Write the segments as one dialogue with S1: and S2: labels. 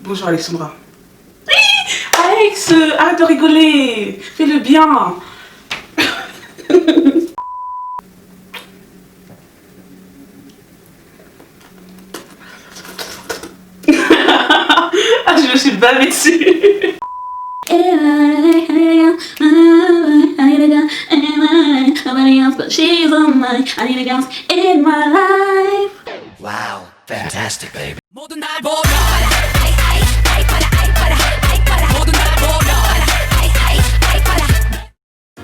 S1: Bonjour Alexandra. Alex, arrête de rigoler. Fais-le bien. Ah, je me suis bavée dessus.
S2: Wow, fantastic, baby.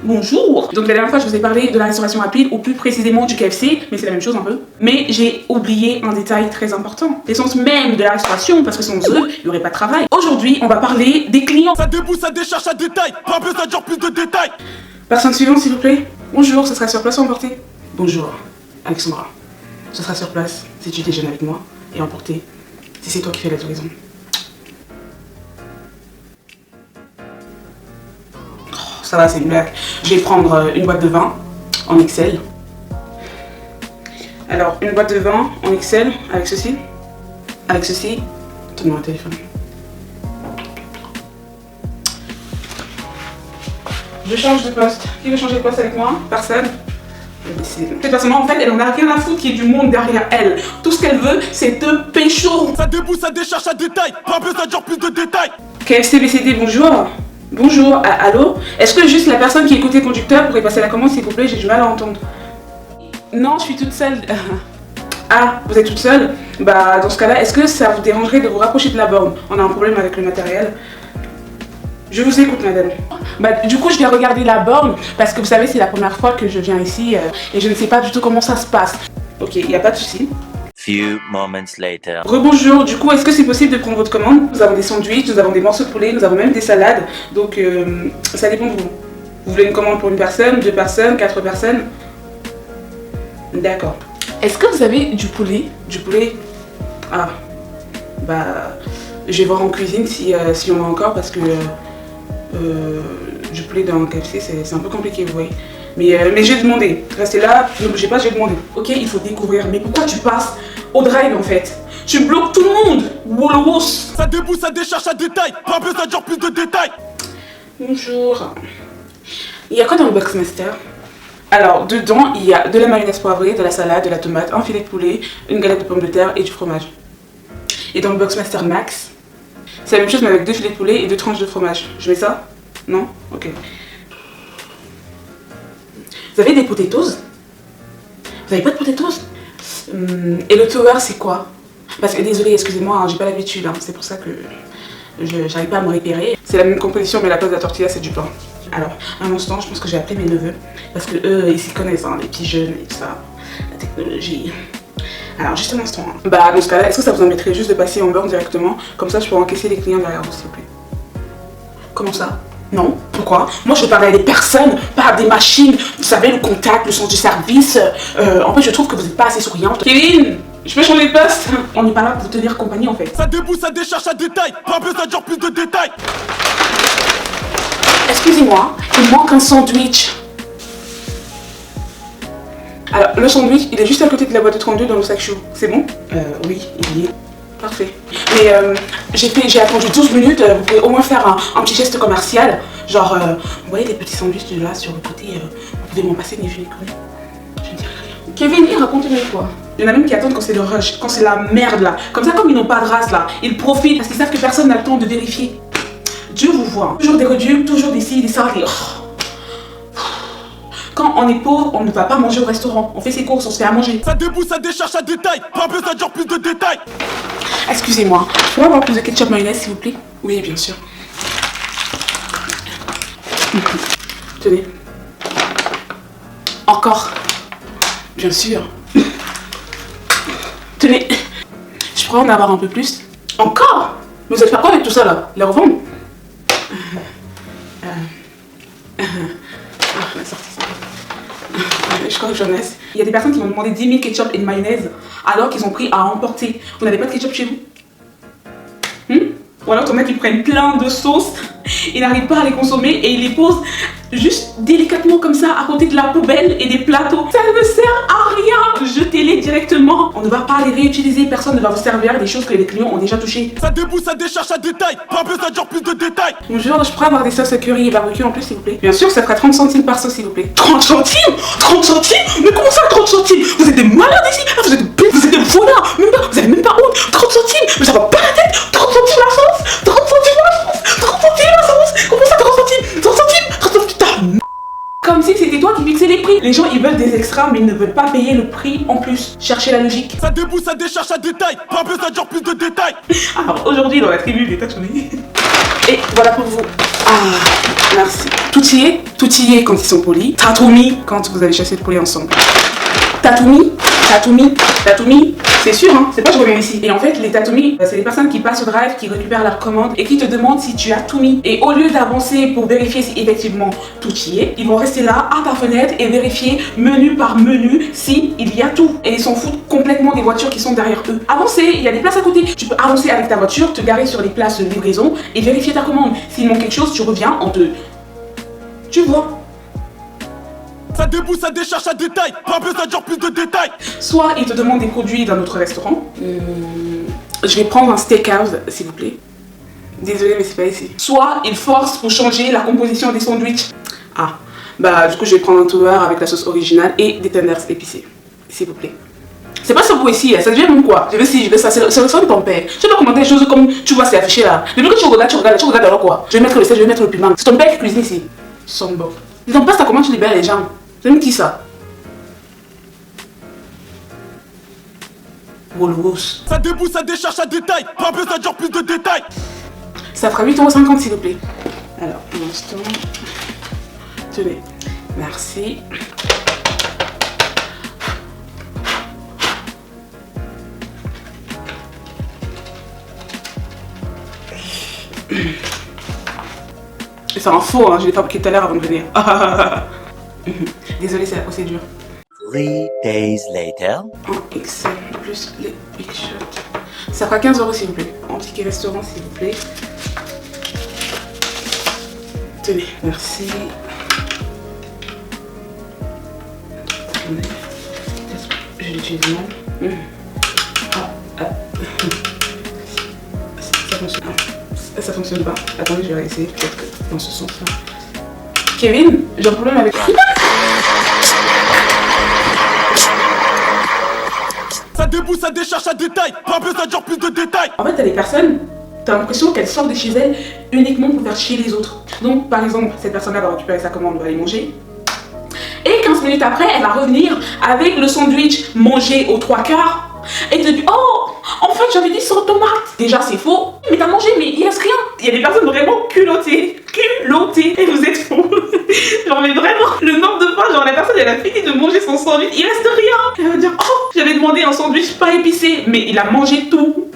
S1: Bonjour. Donc la dernière fois je vous ai parlé de la restauration rapide ou plus précisément du KFC, mais c'est la même chose un peu. Mais j'ai oublié un détail très important, l'essence même de la restauration, parce que sans eux, il n'y aurait pas de travail. Aujourd'hui, on va parler des clients.
S3: Ça débouche, ça décharge, ça détaille. Pas besoin de dire plus de détails.
S1: Personne suivante s'il vous plaît. Bonjour, ce sera sur place ou emporté? Bonjour, Alexandra. Ce sera sur place si tu déjeunes avec moi, et emporté si c'est toi qui fais la livraison. Ça va, c'est une blague. Je vais prendre une boîte de vin en Excel. Alors, une boîte de vin en Excel avec ceci. Avec ceci. Donne-moi un téléphone. Je change de poste. Qui veut changer de poste avec moi? Personne. Cette personne, en fait, elle en a rien à foutre qu'il y ait du monde derrière elle. Tout ce qu'elle veut, c'est te pécho.
S3: Ça débouche, ça décharge, ça détaille. Pas besoin de dire plus de détails.
S1: KFC BCD, bonjour. Bonjour, allô? Est-ce que juste la personne qui est côté conducteur pourrait passer la commande s'il vous plaît? J'ai du mal à entendre. Non, je suis toute seule. Ah, vous êtes toute seule? Bah, dans ce cas-là, est-ce que ça vous dérangerait de vous rapprocher de la borne? On a un problème avec le matériel. Je vous écoute, madame. Bah, du coup, je vais regarder la borne parce que vous savez, c'est la première fois que je viens ici et je ne sais pas du tout comment ça se passe. Ok, il n'y a pas de souci.
S2: Few moments later.
S1: Rebonjour, du coup, est-ce que c'est possible de prendre votre commande? Nous avons des sandwichs, nous avons des morceaux de poulet, nous avons même des salades. Donc, ça dépend de vous. Vous voulez une commande pour une personne, 2 personnes, 4 personnes? D'accord. Est-ce que vous avez du poulet? Du poulet? Ah, bah, je vais voir en cuisine si on a encore parce que du poulet dans le KFC, c'est un peu compliqué, vous voyez. Mais j'ai demandé. Restez là, ne bougez pas, j'ai demandé. Ok, il faut découvrir. Mais pourquoi tu passes au drive en fait? Tu bloques tout le monde. Wolowos.
S3: Ça débouche, ça décharge, ça détaille. Pas besoin de dire plus de détails.
S1: Bonjour. Il y a quoi dans le Boxmaster? Alors, dedans, il y a de la mayonnaise poivrée, de la salade, de la tomate, un filet de poulet, une galette de pommes de terre et du fromage. Et dans le Boxmaster Max, c'est la même chose mais avec 2 filets de poulet et 2 tranches de fromage. Je mets ça? Non? Ok. Vous avez des potatoes? Vous avez pas de potatoes? Et le tower c'est quoi? Parce que désolé, excusez-moi, hein, j'ai pas l'habitude, hein, c'est pour ça que j'arrive pas à me repérer. C'est la même composition mais la place de la tortilla c'est du pain. Alors, un instant, je pense que je vais appeler mes neveux parce que eux ils s'y connaissent, hein, les petits jeunes et tout ça, la technologie. Alors juste un instant. Hein. Bah dans ce cas-là, est-ce que ça vous embêterait juste de passer en borne directement? Comme ça je pourrais encaisser les clients derrière vous s'il vous plaît. Comment ça? Non, pourquoi? Moi je parle à des personnes, pas à des machines. Vous savez, le contact, le sens du service. En fait, je trouve que vous n'êtes pas assez souriante. Kevin, je peux changer de poste? On n'est pas là pour vous tenir compagnie en fait.
S3: Ça débouche, ça décharge, ça détaille. Pas besoin de dire plus de détails.
S1: Excusez-moi, il manque un sandwich. Alors, le sandwich, il est juste à côté de la boîte de 32 dans le sac chou. C'est bon? Oui, il y est. Parfait. Mais j'ai attendu 12 minutes, vous pouvez au moins faire un petit geste commercial. Genre, vous voyez les petits sandwichs de là sur le côté, vous pouvez m'en passer, mais je les connais. Je ne dirai rien. Kevin, il raconte-moi quoi? Il y en a même qui attendent quand c'est le rush, quand c'est la merde là. Comme ça, comme ils n'ont pas de race là, ils profitent parce qu'ils savent que personne n'a le temps de vérifier. Dieu vous voit. Toujours des reducs, toujours des ci, des ça, des... Quand on est pauvre, on ne va pas manger au restaurant. On fait ses courses, on se fait à manger.
S3: Ça débouche, ça décharge, ça détaille. Pas besoin de dire plus de détails.
S1: Excusez-moi, je pourrais avoir plus de ketchup mayonnaise s'il vous plaît? Oui, bien sûr. Tenez. Encore. Bien sûr. Tenez. Je pourrais en avoir un peu plus. Encore? Mais vous allez faire quoi avec tout ça là? Les revendre? La sortie. Je crois que j'en ai. Il y a des personnes qui m'ont demandé 10 000 ketchup et de mayonnaise alors qu'ils ont pris à emporter. Vous n'avez pas de ketchup chez vous? Ou alors t'en as qui prennent plein de sauce il n'arrive pas à les consommer et il les pose juste délicatement comme ça à côté de la poubelle et des plateaux. Ça ne sert à rien. Jetez-les directement. On ne va pas les réutiliser. Personne ne va vous servir des choses que les clients ont déjà touchées.
S3: Ça débouche, ça décharge, ça détaille. Pas besoin de dire plus de détails.
S1: Bonjour, je pourrais avoir des sauces curry et barbecue en plus s'il vous plaît. Bien sûr, ça fera 30 centimes par sauce s'il vous plaît. 30 centimes 30 centimes? Mais comment ça 30 centimes? Vous êtes des malades ici. Vous êtes des voleurs. Vous avez même pas honte. 30 centimes? Mais ça va pas la tête. 30 centimes la sauce. 30 centimes la sauce. 30 centimes la sauce. Comment ça 30 centimes? 30 centimes? 30 centimes. Comme si c'était toi qui fixais les prix. Les gens ils veulent des extras mais ils ne veulent pas payer le prix en plus. Cherchez la logique.
S3: Ça débouche, ça décharge, ça détaille. Pas besoin de dire plus de détails.
S1: Alors aujourd'hui dans la tribu des tatoués. Et voilà pour vous. Ah, merci. Toutillé quand ils sont polis. Tatoumi quand vous allez chasser le poulet ensemble. Tatoumi, c'est sûr, hein, c'est pas je reviens ici. Et en fait, les Tatoumi, c'est les personnes qui passent au drive, qui récupèrent leur commande et qui te demandent si tu as tout mis. Et au lieu d'avancer pour vérifier si effectivement tout y est, ils vont rester là à ta fenêtre et vérifier menu par menu si il y a tout. Et ils s'en foutent complètement des voitures qui sont derrière eux. Avancez, il y a des places à côté. Tu peux avancer avec ta voiture, te garer sur les places de livraison et vérifier ta commande. S'il manque quelque chose, tu reviens, tu vois.
S3: Ça débouche, ça décharge, ça détaille. Pas besoin de dire plus de détails.
S1: Soit ils te demandent des produits d'un autre restaurant. Je vais prendre un steakhouse, s'il vous plaît. Désolée, mais c'est pas ici. Soit ils forcent pour changer la composition des sandwichs. Ah, bah du coup je vais prendre un tower avec la sauce originale et des tenders épicés, s'il vous plaît. C'est pas ça pour ici, ça devient bon quoi. Je veux ça, c'est le son de ton père. Tu peux commenter des choses comme tu vois, c'est affiché là. Depuis que tu regardes alors quoi. Je vais mettre le sel, je vais mettre le piment. C'est ton père qui cuisine ici. Sombo. Ils ont pas ça, comment tu libères les gens. C'est même qui ça? Wolvos.
S3: Ça débouche, ça décharge, ça détaille. Pas besoin de dire plus de détails.
S1: Ça fera 8,50 € s'il vous plaît. Alors, un instant. Tenez. Merci. C'est un faux, hein, je l'ai fabriqué tout à l'heure avant de venir. Désolée, c'est la procédure.
S2: 3 days later.
S1: En XL plus les big shots. Ça fera 15 € s'il vous plaît. En ticket restaurant s'il vous plaît. Tenez, merci. Je l'utilise mal. Ça fonctionne. Ça fonctionne pas. Attendez, je vais réessayer peut-être que dans ce sens-là. Kevin, j'ai un problème avec.
S3: Ça débouche, ça décharge, ça détaille. Pas besoin de dire plus de détails.
S1: En fait, t'as des personnes, t'as l'impression qu'elles sortent de chez elles uniquement pour faire chier les autres. Donc, par exemple, cette personne-là va récupérer sa commande, va aller manger. Et 15 minutes après, elle va revenir avec le sandwich mangé aux 3/4 et te dit oh, en fait, j'avais dit sans tomate. Déjà, c'est faux. Mais t'as mangé, mais il reste rien. Il y a des personnes vraiment culottées. Et vous êtes fous. Genre, mais vraiment, le nombre de fois, genre, la personne, elle a fini de manger son sandwich, il reste rien. Elle va dire oh, j'avais demandé un sandwich pas épicé, mais il a mangé tout.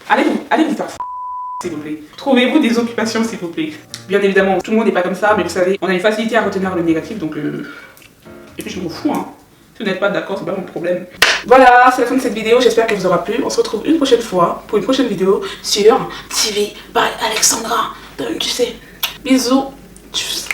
S1: Allez vous faire s'il vous plaît. Trouvez-vous des occupations, s'il vous plaît. Bien évidemment, tout le monde n'est pas comme ça, mais vous savez, on a une facilité à retenir le négatif, donc et puis je m'en fous, hein. Si vous n'êtes pas d'accord, c'est pas mon problème. Voilà, c'est la fin de cette vidéo, j'espère qu'elle vous aura plu. On se retrouve une prochaine fois pour une prochaine vidéo sur TV by Alexandra. Donc tu sais, bisous. Tchuss.